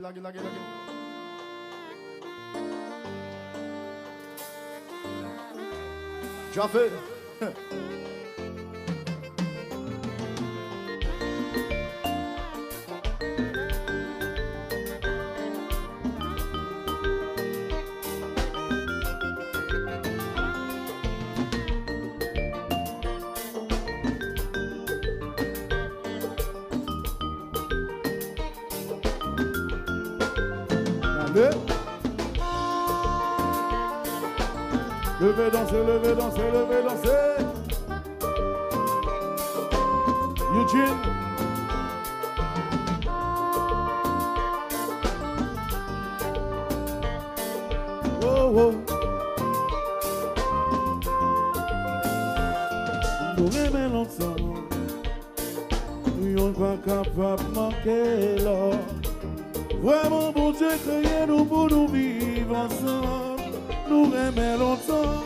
Lagi. Jaffe. Levez, dansez. Eugene. Oh. Nous aimons longtemps. Nous pas capable de manquer l'or. Vraiment, bon Dieu, créé nous pour nous vivre ensemble. Nous aimons longtemps.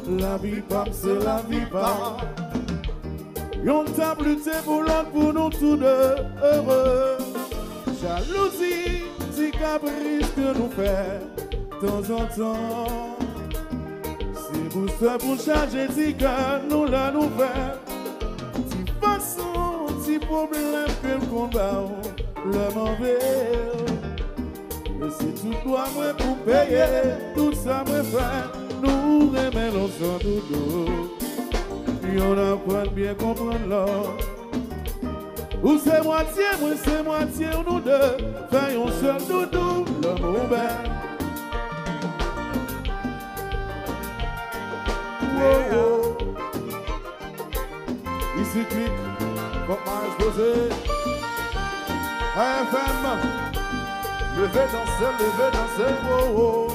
La vie pas, c'est la vie pas. Yon t'a lutté pour l'autre, pour nous tous deux heureux. Jalousie, petit caprice que nous fait de temps en temps. C'est pour ça, pour changer, si que nous la nous fait. Si façon, si problème que le combat, le mauvais. Et c'est tout toi, moi, pour payer, tout ça, moi, faire. Nous remettons sans doudou. Et on apprend bien comprendre l'or. Ou c'est moitié, moi c'est moitié, nous deux. Faisons seul doudou, l'amour belle. Oh. Ici clic, comme m'a explosé. FM, levez danser, oh.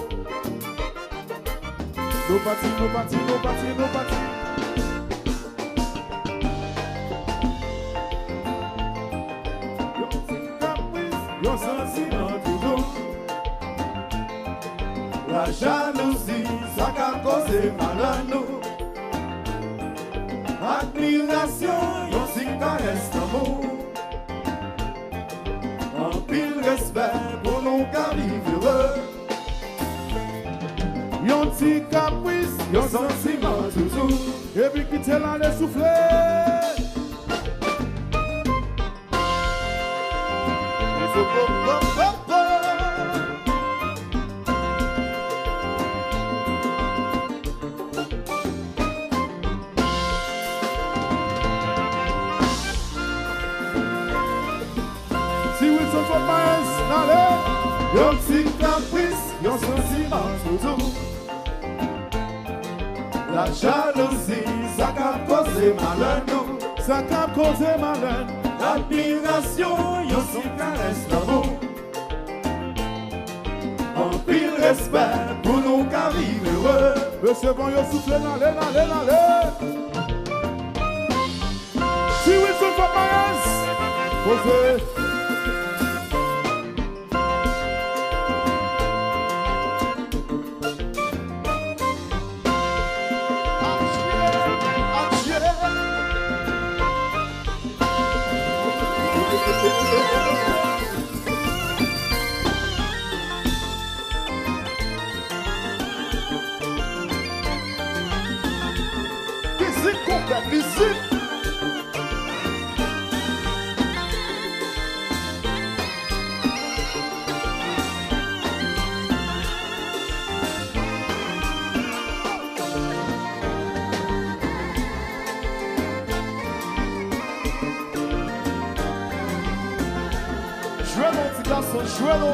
Nos partis. Yon sentiment toujours. La jalousie, ça qu'a causé mal à nous. Admiration, yon si caresse l'amour. En pile respect pour nous qu'à vivre heureux. Yon petit caprice, yon sentiment toujours. Et puis quitter là les souffler. Il faut go. Si Wilson for Myers, allez. Yon petit caprice, yon sentiment toujours. La jalousie, ça qu'a causé malheur nous. Ça qu'a causé malheur. L'admiration, yon si caresse l'amour. En pile respect pour nous qu'à vivre heureux. Recevons yon souffle, allez. Si Wilson for Myers, posez. Visite. Jouez mon petit garçon, jouez-le.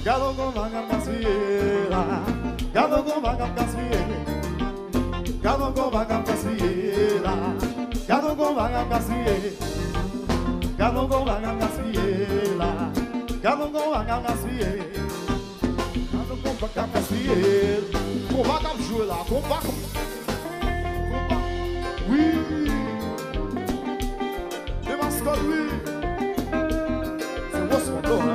Gado con vaca casiera, gado con vaca casiera, gado con vaca casiera, gado con vaca casiera, gado con vaca casiera, gado con vaca casiera, gado con vaca casiera. On va comme jouer là, on va comme, oui, les mascottes oui, c'est moi son dos hein.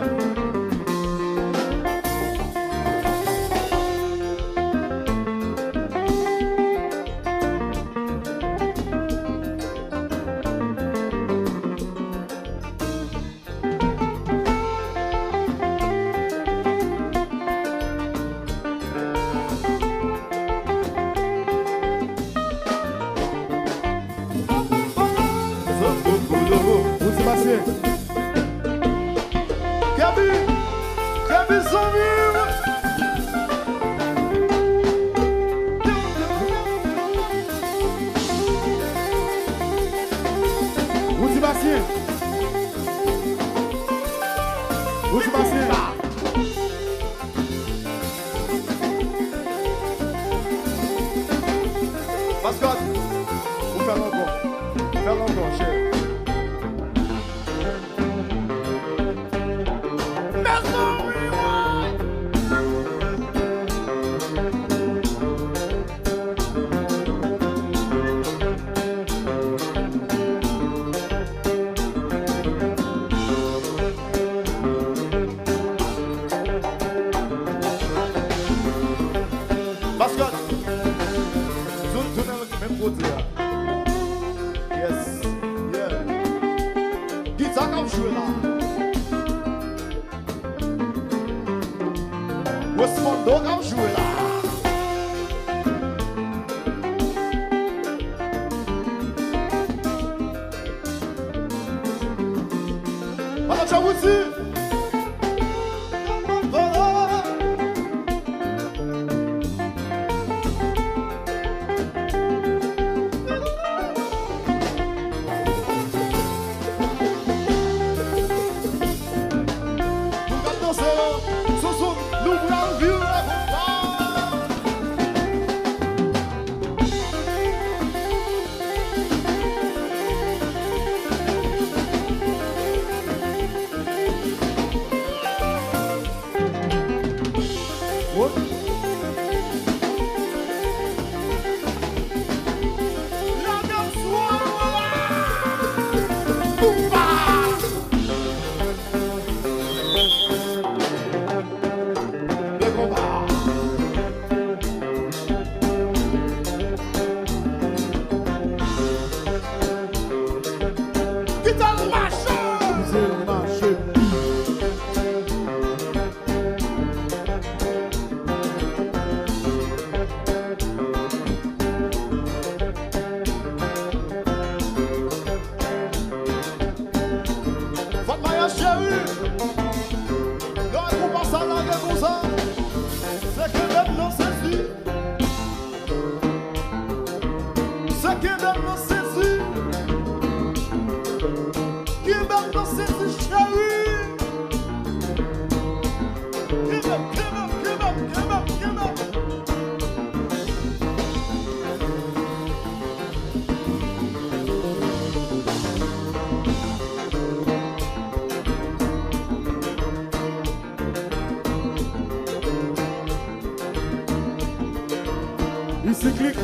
Cyclique.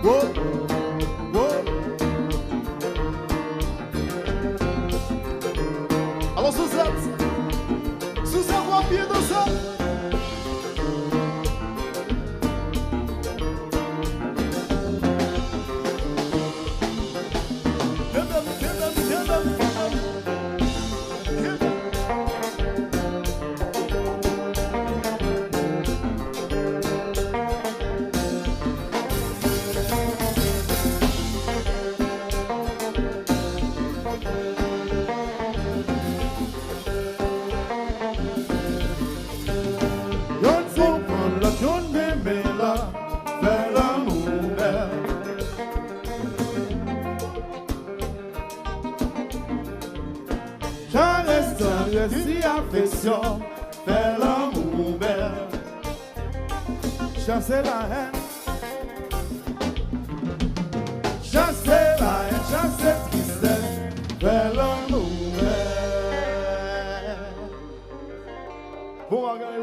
Wow. Wow. Alors Suzette, voit bien dans ça. passion, faire l'amour belle. Chasser la haine. Chasser la haine, chasser tristesse, faire l'amour belle. Bon,